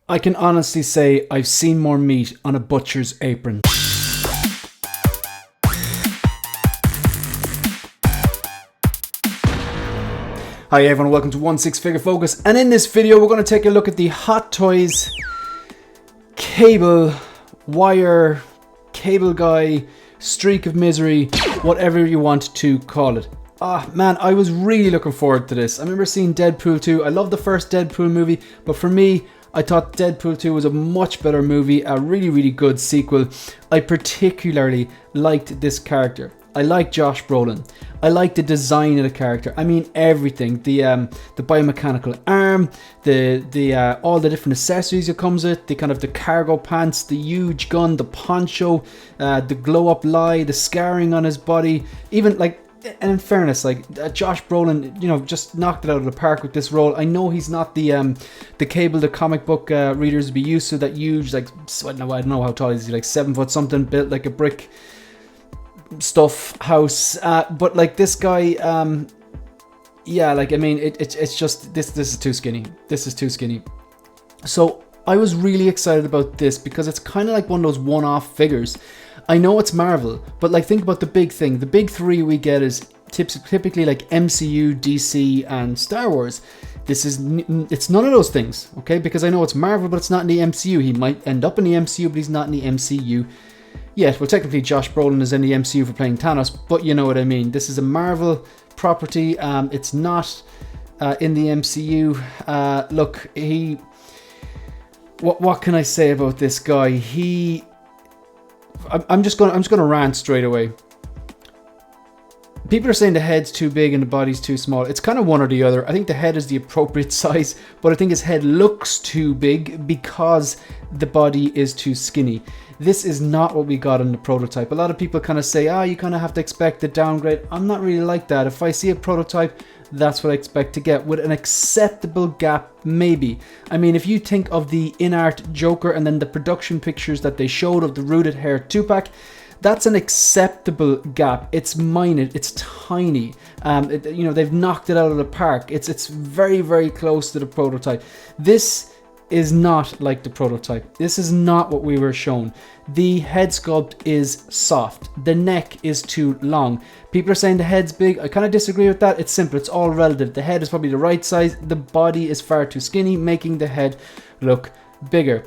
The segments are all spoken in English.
I can honestly say I've seen more meat on a butcher's apron. Hi everyone, welcome to One Six Figure Focus, and in this video we're going to take a look at the Hot Toys Cable Wire Cable Guy Streak of Misery, whatever you want to call it. Man, I was really looking forward to this. I remember seeing Deadpool 2. I love the first Deadpool movie, but for me, I thought Deadpool 2 was a much better movie, a really good sequel. I particularly liked this character. I like Josh Brolin. I like the design of the character. I mean everything. The biomechanical arm, the all the different accessories it comes with, the cargo pants, the huge gun, the poncho, the glow up lie, the scarring on his body, even like. And in fairness, Josh Brolin, just knocked it out of the park with this role. I know he's not the Cable the comic book readers would be used to, that huge, I don't know how tall is he, like 7 foot something, built like a brick stuff house. But like this guy, it's just this is too skinny. This is too skinny. So I was really excited about this because it's kind of like one of those one-off figures. I know it's Marvel, but like think about the big thing. The big three we get is typically like MCU, DC, and Star Wars. It's none of those things, okay? Because I know it's Marvel, but it's not in the MCU. He might end up in the MCU, but he's not in the MCU yet. Well, technically Josh Brolin is in the MCU for playing Thanos, but you know what I mean. This is a Marvel property. It's not in the MCU. Look, what can I say about this guy? I'm just gonna rant straight away. People are saying the head's too big and the body's too small. It's kind of one or the other. I think the head is the appropriate size, but I think his head looks too big because the body is too skinny. This is not what we got in the prototype. A lot of people kind of say, you kind of have to expect a downgrade. I'm not really like that. If I see a prototype, that's what I expect to get, with an acceptable gap, maybe. I mean, if you think of the in-art Joker and then the production pictures that they showed of the rooted hair Tupac, that's an acceptable gap. It's minute, it's tiny. They've knocked it out of the park. It's very close to the prototype. This is not like the prototype. This is not what we were shown. The head sculpt is soft. The neck is too long. People are saying the head's big. I kind of disagree with that. It's simple. It's all relative. The head is probably the right size. The body is far too skinny, making the head look bigger.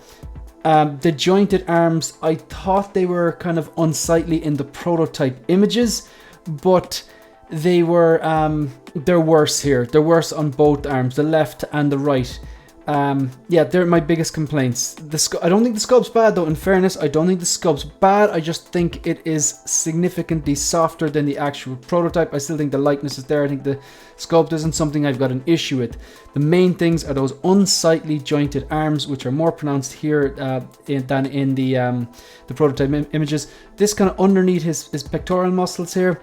The jointed arms, I thought they were kind of unsightly in the prototype images, but they were they're worse here. They're worse on both arms, the left and the right. They're my biggest complaints. I don't think the sculpt's bad though, in fairness. I don't think the sculpt's bad. I just think it is significantly softer than the actual prototype. I still think the likeness is there. I think the sculpt isn't something I've got an issue with. The main things are those unsightly jointed arms, which are more pronounced here than in the prototype images. This kind of underneath his pectoral muscles here,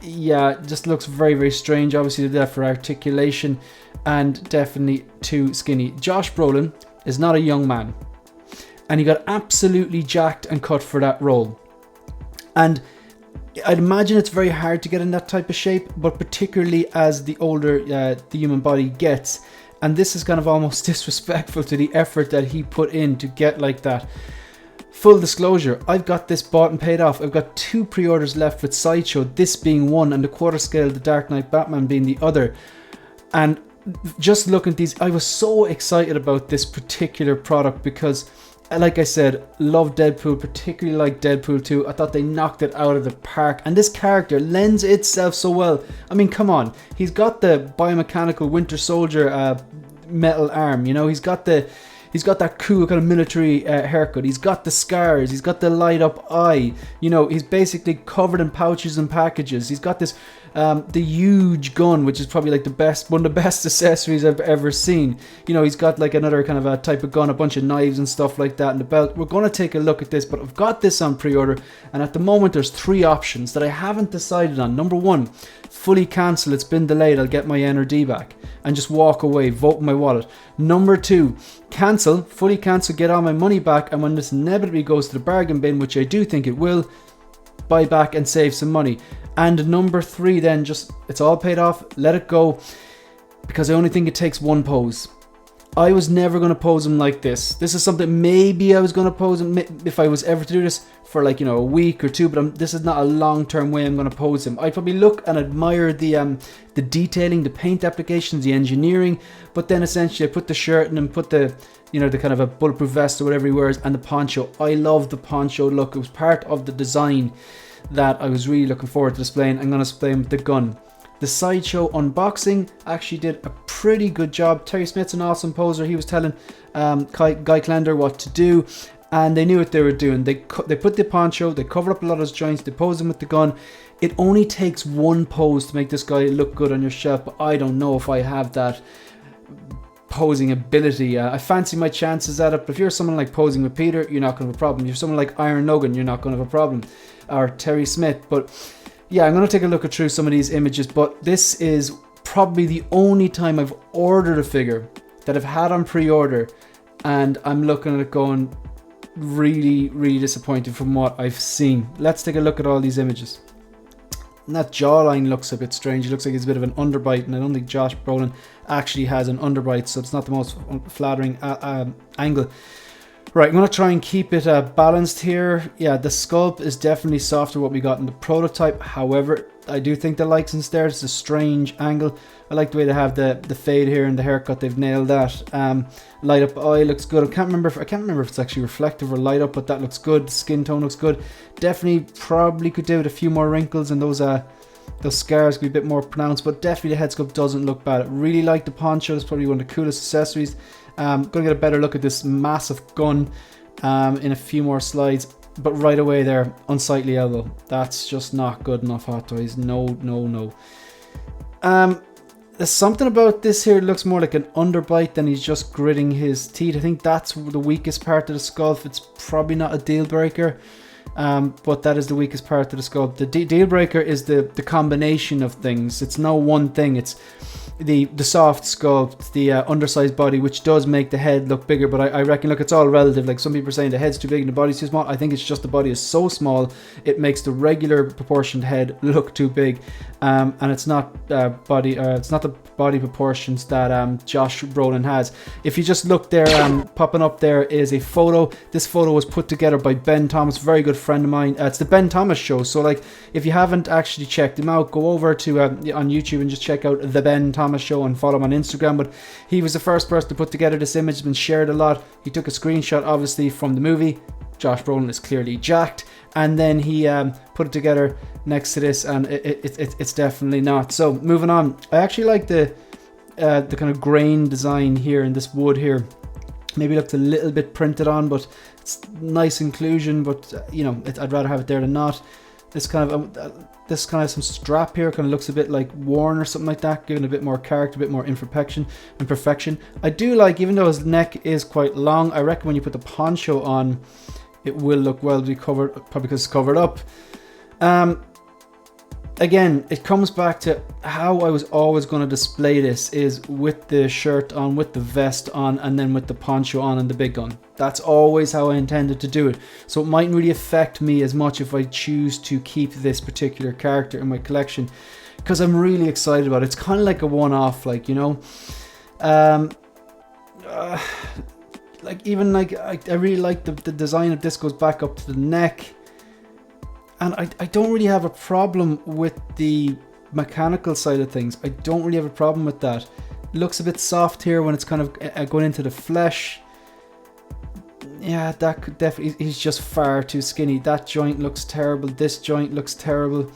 just looks very strange. Obviously they're there for articulation, and definitely too skinny. Josh Brolin is not a young man, and he got absolutely jacked and cut for that role. And I'd imagine it's very hard to get in that type of shape, but particularly as the older the human body gets. And this is kind of almost disrespectful to the effort that he put in to get like that. Full disclosure, I've got this bought and paid off. I've got 2 pre-orders left with Sideshow, this being one, and the quarter scale The Dark Knight Batman being the other. And just looking at these, I was so excited about this particular product because, like I said, love Deadpool, particularly like Deadpool 2. I thought they knocked it out of the park, and this character lends itself so well. I mean, come on, he's got the biomechanical Winter Soldier metal arm, he's got that cool kind of military haircut. He's got the scars. He's got the light up eye. He's basically covered in pouches and packages. He's got this, the huge gun, which is probably like one of the best accessories I've ever seen. He's got like another kind of a type of gun, a bunch of knives and stuff like that, and the belt. We're going to take a look at this, but I've got this on pre-order, and at the moment there's 3 options that I haven't decided on. Number 1, fully cancel. It's been delayed. I'll get my NRD back and just walk away, vote my wallet. Number 2, cancel, fully cancel, get all my money back, and when this inevitably goes to the bargain bin, which I do think it will, buy back and save some money. And number 3, then just, it's all paid off, let it go, because I only think it takes one pose. I was never going to pose him like this. This is something maybe I was going to pose him if I was ever to do this for like, you know, a week or two, but this is not a long-term way I'm going to pose him. I'd probably look and admire the detailing, the paint applications, the engineering, but then essentially I put the shirt and then put the, you know, the kind of a bulletproof vest or whatever he wears, and the poncho. I love the poncho look. It was part of the design that I was really looking forward to displaying. I'm going to display him with the gun. The Sideshow unboxing actually did a pretty good job. Terry Smith's an awesome poser. He was telling Guy Klender what to do, and they knew what they were doing. They put the poncho, they covered up a lot of his joints, they posed him with the gun. It only takes one pose to make this guy look good on your shelf, but I don't know if I have that posing ability. I fancy my chances at it, but if you're someone like posing with Peter, you're not going to have a problem. If you're someone like Iron Logan, you're not going to have a problem. Or Terry Smith, but yeah, I'm going to take a look through some of these images, but this is probably the only time I've ordered a figure that I've had on pre-order, and I'm looking at it going really, really disappointed from what I've seen. Let's take a look at all these images. And that jawline looks a bit strange. It looks like it's a bit of an underbite, and I don't think Josh Brolin actually has an underbite, so it's not the most flattering angle. Right, I'm going to try and keep it balanced here. Yeah, the sculpt is definitely softer what we got in the prototype. However, I do think the likeness there, it's a strange angle. I like the way they have the fade here and the haircut. They've nailed that. Light up eye looks good. I can't remember if it's actually reflective or light up, but that looks good. The skin tone looks good. Definitely probably could do with a few more wrinkles, and those scars could be a bit more pronounced, but definitely the head sculpt doesn't look bad. I really like the poncho. It's probably one of the coolest accessories. Gonna get a better look at this massive gun in a few more slides, but right away there, unsightly elbow. That's just not good enough, Hot Toys. No. There's something about this here. It looks more like an underbite than he's just gritting his teeth. I think that's the weakest part of the sculpt. It's probably not a deal breaker, but that is the weakest part of the sculpt. The deal breaker is the combination of things. It's no one thing. It's the soft sculpt, the undersized body, which does make the head look bigger, but I reckon, look, it's all relative. Like, some people are saying the head's too big and the body's too small. I think it's just the body is so small it makes the regular proportioned head look too big, and it's not it's not the body proportions that Josh Brolin has. If you just look there, popping up there is a photo. This photo was put together by Ben Thomas, very good friend of mine. It's the Ben Thomas Show, so like, if you haven't actually checked him out, go over to on YouTube and just check out the Ben Thomas Show and follow him on Instagram. But he was the first person to put together this image. It's been shared a lot. He took a screenshot obviously from the movie. Josh Brolin is clearly jacked, and then he put it together next to this, and it's definitely not. So moving on, I actually like the kind of grain design here in this wood here. Maybe looks a little bit printed on, but it's nice inclusion. But you know, I'd rather have it there than not. This kind of some strap here kind of looks a bit like worn or something like that, giving a bit more character, a bit more imperfection and perfection. I do like, even though his neck is quite long, I reckon when you put the poncho on, it will look well to be covered, probably because it's covered up. Again, it comes back to how I was always going to display this, is with the shirt on, with the vest on, and then with the poncho on and the big gun. That's always how I intended to do it. So it mightn't really affect me as much if I choose to keep this particular character in my collection, because I'm really excited about it. It's kind of like a one-off, like, you know. Like, even like, I really like the design of this, goes back up to the neck. And I don't really have a problem with the mechanical side of things. I don't really have a problem with that. It looks a bit soft here when it's kind of going into the flesh. Yeah, that could definitely, he's just far too skinny. That joint looks terrible. This joint looks terrible.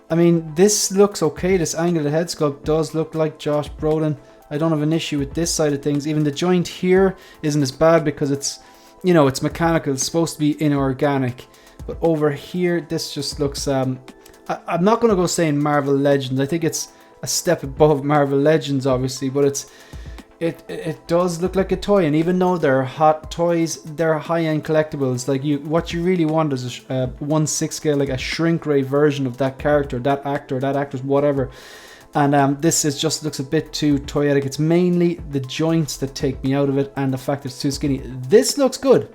I mean, this looks okay. This angle of the head sculpt does look like Josh Brolin. I don't have an issue with this side of things. Even the joint here isn't as bad because it's, you know, it's mechanical. It's supposed to be inorganic. But over here, this just looks, I'm not going to go saying Marvel Legends. I think it's a step above Marvel Legends, obviously, but it does look like a toy. And even though they're Hot Toys, they're high-end collectibles. Like, what you really want is a 1/6 scale, like a shrink ray version of that character, that actor, that actress, whatever. And this is just looks a bit too toyetic. It's mainly the joints that take me out of it, and the fact that it's too skinny. This looks good.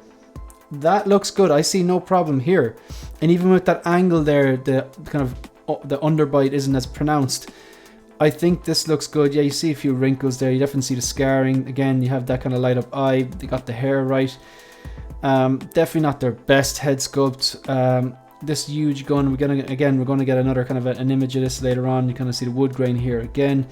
That looks good. I see no problem here. And even with that angle there, the kind of the underbite isn't as pronounced. I think this looks good. Yeah, you see a few wrinkles there. You definitely see the scarring. Again, you have that kind of light up eye. They got the hair right. Definitely not their best head sculpt. This huge gun, we're going to get another kind of an image of this later on. You kind of see the wood grain here again.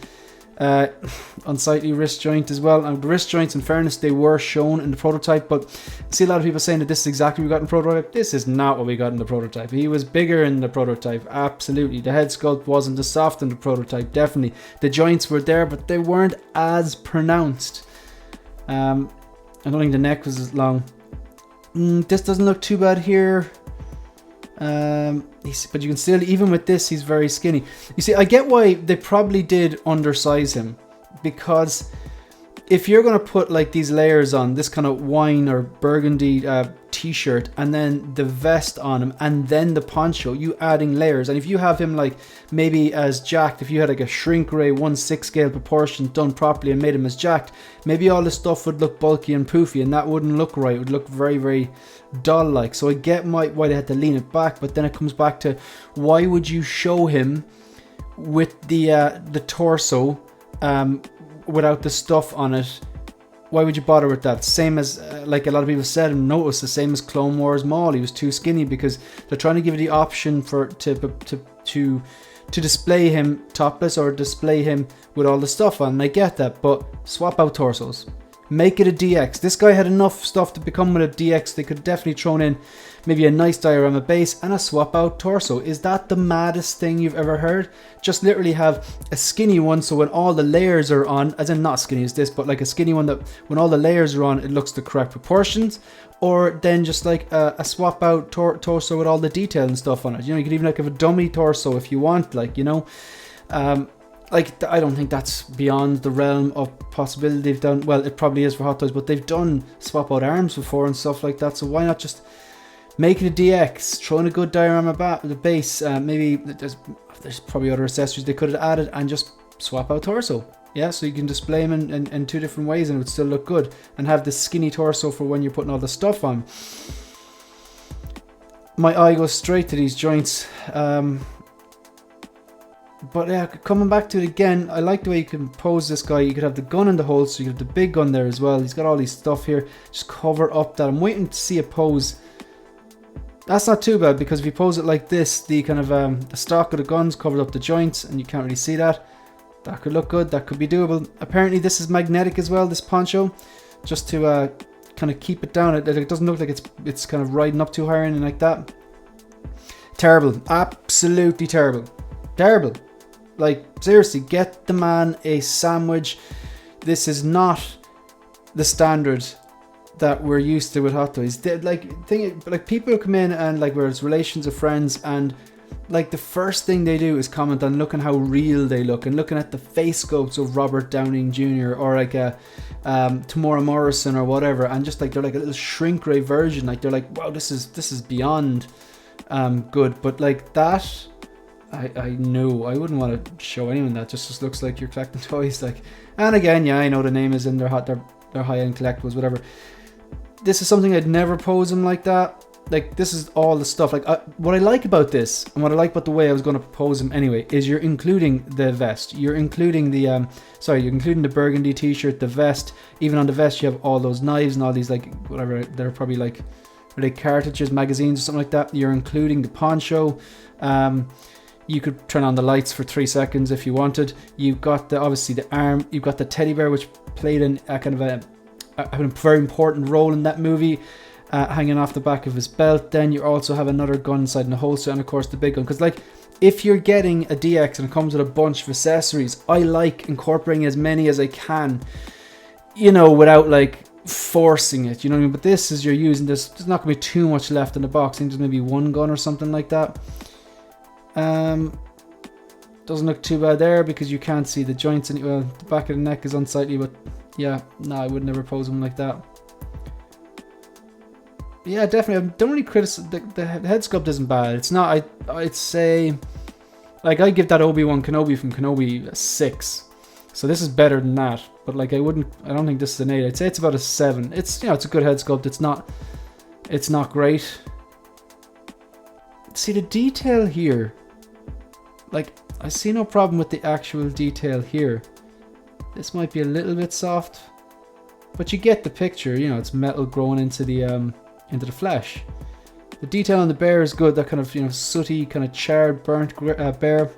Unsightly wrist joint as well. And the wrist joints, in fairness, they were shown in the prototype, but I see a lot of people saying that this is exactly what we got in the prototype. This is not what we got in the prototype. He was bigger in the prototype, absolutely. The head sculpt wasn't as soft in the prototype, definitely. The joints were there, but they weren't as pronounced. I don't think the neck was as long. This doesn't look too bad here. But you can still, even with this, he's very skinny. You see, I get why they probably did undersize him, because if you're going to put like these layers on, this kind of wine or burgundy t-shirt, and then the vest on him, and then the poncho, you adding layers. And if you have him like maybe as jacked, if you had like a shrink ray 1/6 scale proportion done properly and made him as jacked, maybe all this stuff would look bulky and poofy, and that wouldn't look right. It would look very, very dull like. So I get why they had to lean it back, but then it comes back to, why would you show him with the torso without the stuff on it? Why would you bother with that? Same as like a lot of people said and noticed, the same as Clone Wars Maul. He was too skinny because they're trying to give you the option for to display him topless or display him with all the stuff on. And I get that, but swap out torsos. Make it a DX. This guy had enough stuff to become with a DX. They could definitely thrown in maybe a nice diorama base and a swap out torso. Is that the maddest thing you've ever heard? Just literally have a skinny one, so when all the layers are on, as in not skinny as this, but like a skinny one that when all the layers are on, it looks the correct proportions. Or then just like a swap out torso with all the detail and stuff on it. You know, you could even like have a dummy torso if you want, like, you know. Like, I don't think that's beyond the realm of possibility. They've done, well, it probably is for Hot Toys, but they've done swap out arms before and stuff like that. So why not just make it a DX, throw in a good diorama the base. Maybe there's probably other accessories they could have added, and just swap out torso. Yeah, so you can display him in two different ways and it would still look good. And have the skinny torso for when you're putting all the stuff on. My eye goes straight to these joints. But yeah, coming back to it again, I like the way you can pose this guy. You could have the gun in the holster, you could have the big gun there as well. He's got all these stuff here. Just cover up that. I'm waiting to see a pose. That's not too bad, because if you pose it like this, the kind of the stock of the guns covered up the joints and you can't really see that. That could look good, that could be doable. Apparently this is magnetic as well, this poncho, just to kind of keep it down. It doesn't look like it's kind of riding up too high or anything like that. Terrible, absolutely terrible. Terrible. Like, seriously, get the man a sandwich. This is not the standard that we're used to with Hot Toys. People come in and like, where it's relations or friends, and like the first thing they do is comment on looking how real they look and looking at the face sculpts of Robert Downey Jr. or like a Tamora Morrison or whatever, and just like they're like a little shrink ray version. Like they're like, wow, this is beyond good. But like that, I know I wouldn't want to show anyone that. Just looks like you're collecting toys. Like, and again, yeah, I know the name is in their high-end collectibles, whatever. This is something I'd never pose them like that. Like, this is all the stuff. Like, what I like about this, and what I like about the way I was going to propose him anyway, is you're including the vest. You're including the you're including the burgundy t-shirt, the vest. Even on the vest, you have all those knives and all these, like, whatever. They're probably like, are they cartridges, magazines, or something like that. You're including the poncho. You could turn on the lights for 3 seconds if you wanted. You've got obviously the arm. You've got the teddy bear, which played in a kind of a very important role in that movie, hanging off the back of his belt. Then you also have another gun inside in the holster, and of course the big gun. Because like, if you're getting a DX and it comes with a bunch of accessories, I like incorporating as many as I can, you know, without like forcing it, you know what I mean? But this is, you're using this, there's not gonna be too much left in the box. I think there's maybe one gun or something like that. Doesn't look too bad there because you can't see the joints. Well, the back of the neck is unsightly, but yeah, no, I would never pose them like that. Yeah, definitely. I don't really criticize the head sculpt. Isn't bad. It's not. I'd say, like, I give that Obi-Wan Kenobi from Kenobi a 6. So this is better than that. But like, I don't think this is an 8. I'd say it's about a 7. It's, you know, it's a good head sculpt. It's not great. See the detail here. Like, I see no problem with the actual detail here. This might be a little bit soft, but you get the picture. You know, it's metal growing into the flesh. The detail on the bear is good. That kind of, you know, sooty, kind of charred, burnt bear.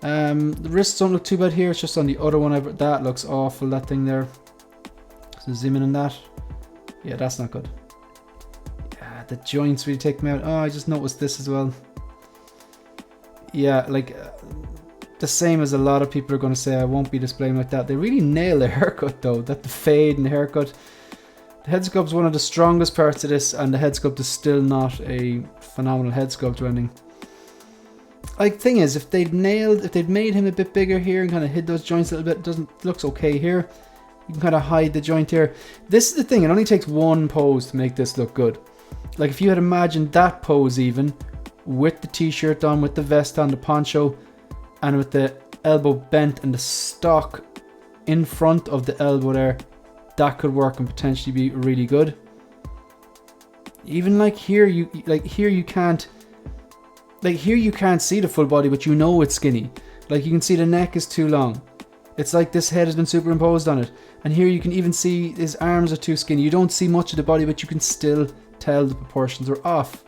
The wrists don't look too bad here. It's just on the other one. That looks awful. That thing there. So zoom in on that. Yeah, that's not good. Yeah, the joints really take me out. Oh, I just noticed this as well. Yeah, like the same as a lot of people are going to say. I won't be displaying like that. They really nail the haircut though. That the fade and the haircut. The head sculpt is one of the strongest parts of this, and the head sculpt is still not a phenomenal head sculpt or anything. Like, thing is, if they'd made him a bit bigger here and kind of hid those joints a little bit, looks okay here. You can kind of hide the joint here. This is the thing, it only takes one pose to make this look good. Like, if you had imagined that pose even, with the t-shirt on, with the vest on, the poncho, and with the elbow bent and the stock in front of the elbow there, that could work and potentially be really good. Even like here, you can't see the full body, but you know it's skinny. Like, you can see the neck is too long. It's like this head has been superimposed on it. And here you can even see his arms are too skinny. You don't see much of the body, but you can still tell the proportions are off.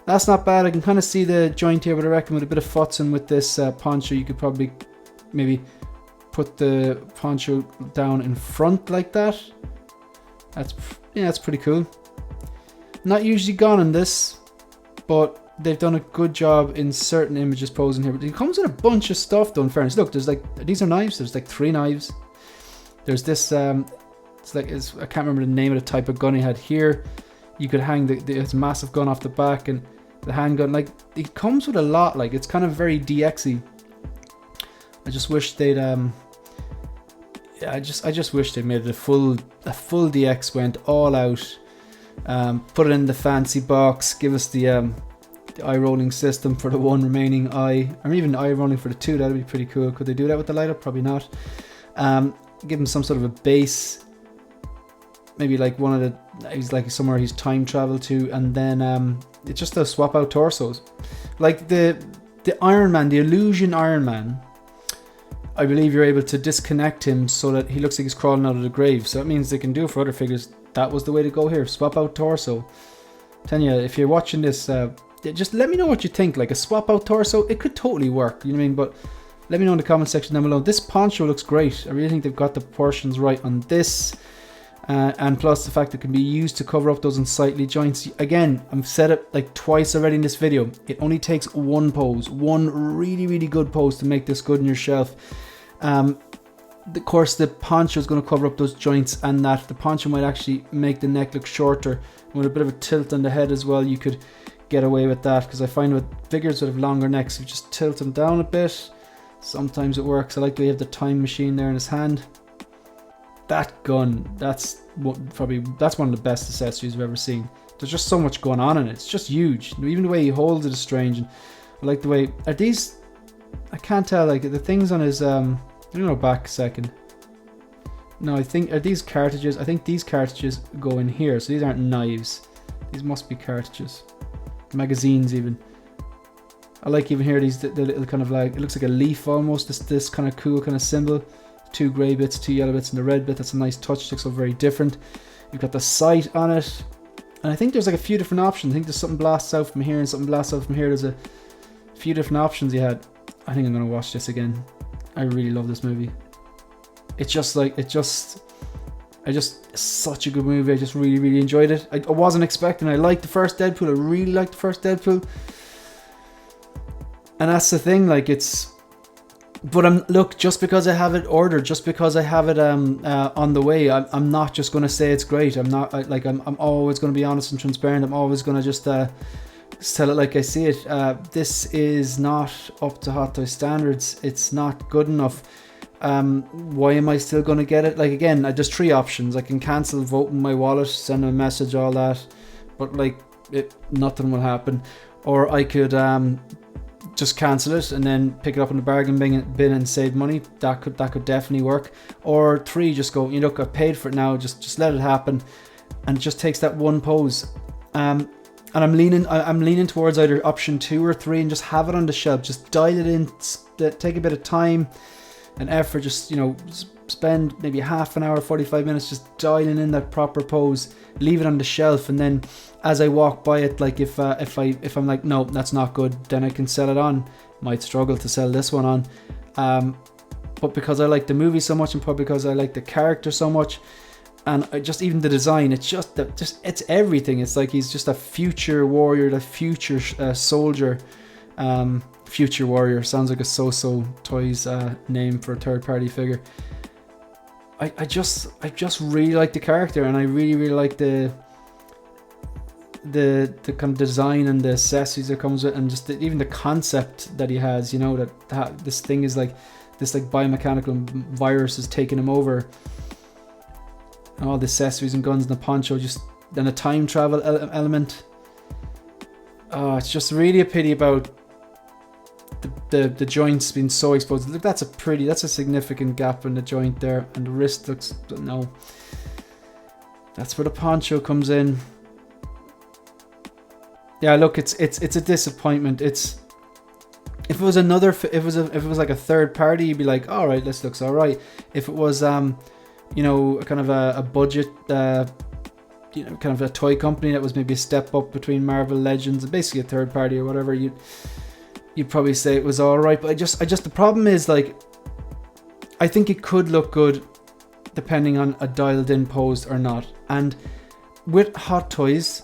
That's not bad. I can kind of see the joint here, but I reckon with a bit of futzing with this poncho, you could probably maybe put the poncho down in front like that. That's pretty cool. Not usually gone in this, but they've done a good job in certain images posing here. But it comes with a bunch of stuff though, in fairness. Look, there's like, these are knives. There's like 3 knives. There's this, I can't remember the name of the type of gun he had here. You could hang this massive gun off the back, and the handgun. Like, it comes with a lot. Like, it's kind of very DX-y. I just wish they'd I just wish they made it a full DX, went all out, put it in the fancy box, give us the eye rolling system for the one remaining eye, or even the eye rolling for the 2. That'd be pretty cool. Could they do that with the light up? Probably not. Give him some sort of a base, maybe like one of the, he's like somewhere he's time traveled to, and then it's just to swap out torsos, like the Iron Man, the illusion Iron Man. I believe you're able to disconnect him so that he looks like he's crawling out of the grave. So that means they can do it for other figures. That was the way to go here. Swap out torso. I'm telling you, if you're watching this, just let me know what you think. Like a swap out torso, it could totally work. You know what I mean? But let me know in the comment section down below. This poncho looks great. I really think they've got the proportions right on this. And plus the fact it can be used to cover up those unsightly joints. Again, I've said it like twice already in this video. It only takes one pose, one really, really good pose to make this good on your shelf. Of course, the poncho is going to cover up those joints, and that the poncho might actually make the neck look shorter. With a bit of a tilt on the head as well, you could get away with that, because I find with figures that have longer necks, you just tilt them down a bit. Sometimes it works. I like the way you have the time machine there in his hand. That gun, that's one of the best accessories I've ever seen. There's just so much going on in it. It's just huge. Even the way he holds it is strange. And I like the way, are these, I can't tell, like the things on his, I'm gonna go back a second. No, I think, are these cartridges? I think these cartridges go in here. So these aren't knives. These must be cartridges. Magazines even. I like even here these, the little kind of like, it looks like a leaf almost, this kind of cool kind of symbol. 2 grey bits, 2 yellow bits, and the red bit. That's a nice touch. Looks so very different. You've got the sight on it, and I think there's like a few different options. I think there's something blasts out from here and something blasts out from here. There's a few different options you had. I think I'm gonna watch this again. I really love this movie. It's just like, it's such a good movie. I just really, really enjoyed it. I wasn't expecting. I liked the first Deadpool. I really liked the first Deadpool, and that's the thing. Like, it's. But look, just because I have it ordered, just because I have it on the way, I'm not just going to say it's great. I'm not like I'm always going to be honest and transparent. I'm always going to just tell it like I see it. This is not up to Hot Toys standards. It's not good enough. Why am I still going to get it? Like, again, there's 3 options. I can cancel, vote in my wallet, send a message, all that. But like, nothing will happen. Or I could just cancel it and then pick it up in the bargain bin and save money. That could definitely work. Or 3, just go, you look, I paid for it now, just let it happen, and it just takes that one pose. And I'm leaning towards either option 2 or 3 and just have it on the shelf. Just dial it in, take a bit of time and effort. Just, you know, spend maybe half an hour, 45 minutes just dialing in that proper pose. Leave it on the shelf, and then as I walk by it, like if I'm like, no, that's not good, then I can sell it on. Might struggle to sell this one on, but because I like the movie so much, and probably because I like the character so much, and just even the design, it's it's everything. It's like he's just a future warrior, a future soldier. Future warrior sounds like a So Toys name for a third-party figure. I just really like the character, and I really like the kind of design and the accessories that comes with, and just even the concept that he has. You know, that this thing is like this like biomechanical virus is taking him over. And all the accessories and guns and the poncho, just then a time travel element. Oh, it's just really a pity about the joints being so exposed. Look, that's a significant gap in the joint there, and the wrist looks, no. That's where the poncho comes in. Yeah, look, it's a disappointment. If it was like a third party, you'd be like, all right, this looks all right. If it was you know, kind of a budget, you know, kind of a toy company that was maybe a step up between Marvel Legends and basically a third party or whatever, you'd probably say it was all right. But I just the problem is, like, I think it could look good depending on a dialed in pose or not. And with Hot Toys,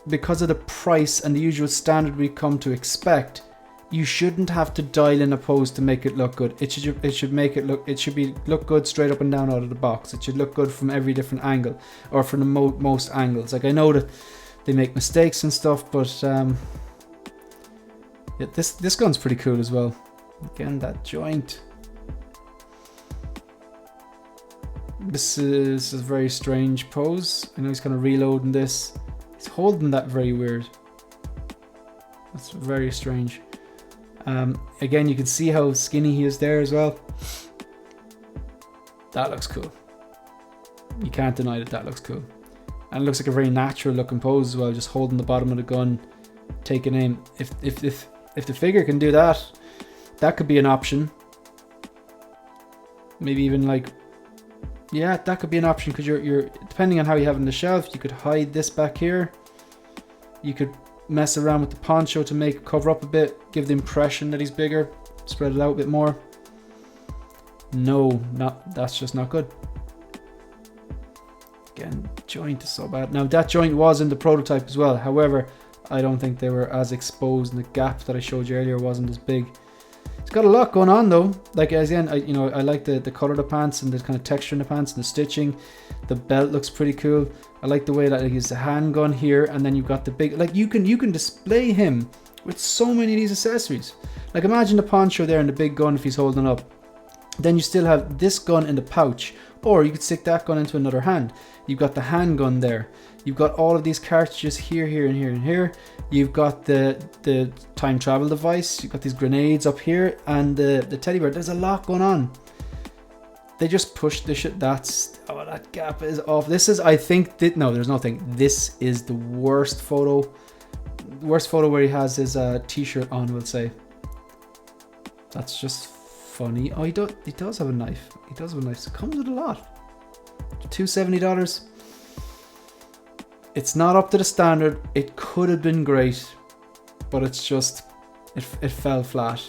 because of the price and the usual standard we come to expect, you shouldn't have to dial in a pose to make it look good. It should look good straight up and down out of the box. It should look good from every different angle, or from the most angles. Like, I know that they make mistakes and stuff, but yeah, this gun's pretty cool as well. Again, that joint. This is a very strange pose. I know he's kind of reloading this. He's holding that very weird. That's very strange. Again, you can see how skinny he is there as well. That looks cool. You can't deny that looks cool. And it looks like a very natural looking pose as well, just holding the bottom of the gun, taking aim. If the figure can do that, that could be an option. Maybe even like, yeah, that could be an option, because you're depending on how you have it on the shelf, you could hide this back here. You could mess around with the poncho to make it cover up a bit, give the impression that he's bigger, spread it out a bit more. No, that's just not good. Again, joint is so bad. Now, that joint was in the prototype as well. However, I don't think they were as exposed, and the gap that I showed you earlier wasn't as big. It's got a lot going on though. Like, again, I like the color of the pants and the kind of texture in the pants and the stitching. The belt looks pretty cool. I like the way that he's a handgun here, and then you've got the big, like, you can display him with so many of these accessories. Like, imagine the poncho there and the big gun if he's holding up. Then you still have this gun in the pouch, or you could stick that gun into another hand. You've got the handgun there. You've got all of these cartridges here, here, and here, and here. You've got the time travel device. You've got these grenades up here, and the teddy bear. There's a lot going on. They just pushed the shit. That gap is off. This is, I think, no, there's nothing. This is the worst photo. The worst photo where he has his t-shirt on, we'll say. That's just funny. Oh, he does have a knife. He does have a knife. So it comes with a lot. $270. It's not up to the standard. It could have been great, but it's just, it fell flat.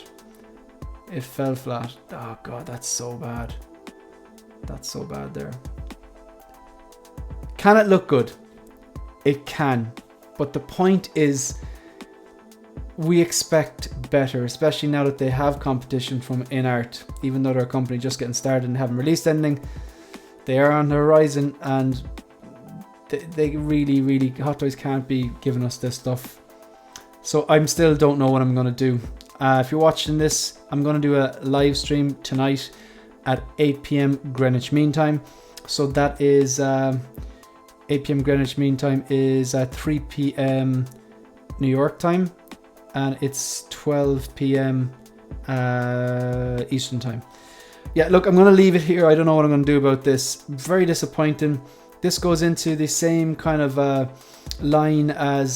It fell flat. Oh god, that's so bad. That's so bad there. Can it look good? It can, but the point is, we expect better, especially now that they have competition from InArt. Even though they're a company just getting started and haven't released anything, they are on the horizon, and they really, Hot Toys can't be giving us this stuff. So I still don't know what I'm going to do. If you're watching this, I'm going to do a live stream tonight at 8 p.m. Greenwich Mean Time. So that is 8 p.m. Greenwich Mean Time is 3 p.m. New York time, and it's 12 p.m. Eastern time. Yeah, look, I'm going to leave it here. I don't know what I'm going to do about this. Very disappointing. This goes into the same kind of line as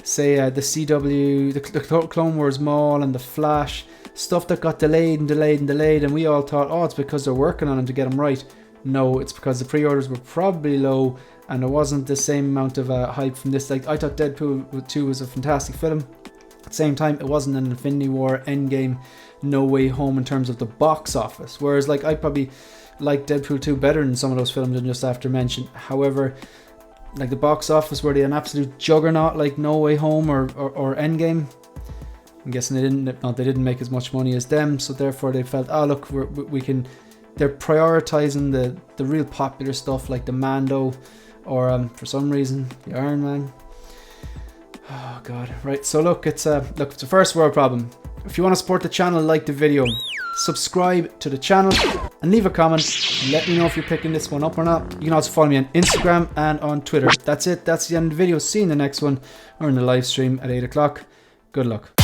say the CW, the Clone Wars Mall and the Flash, stuff that got delayed, and we all thought, oh, it's because they're working on them to get them right. No, it's because the pre-orders were probably low and there wasn't the same amount of hype from this. Like, I thought Deadpool 2 was a fantastic film. At the same time, it wasn't an Infinity War, Endgame, No Way Home in terms of the box office. Whereas, like, I probably like Deadpool 2 better than some of those films I just after mentioned. However, like the box office, were they an absolute juggernaut like No Way Home or Endgame? I'm guessing they didn't make as much money as them, so therefore they felt, oh look, we can. They're prioritizing the real popular stuff like the Mando, or for some reason the Iron Man. Oh god, right. So look, it's a first world problem. If you want to support the channel, like the video, subscribe to the channel, and leave a comment. Let me know if you're picking this one up or not. You can also follow me on Instagram and on Twitter. That's it. That's the end of the video. See you in the next one, or in the live stream at 8 o'clock. Good luck.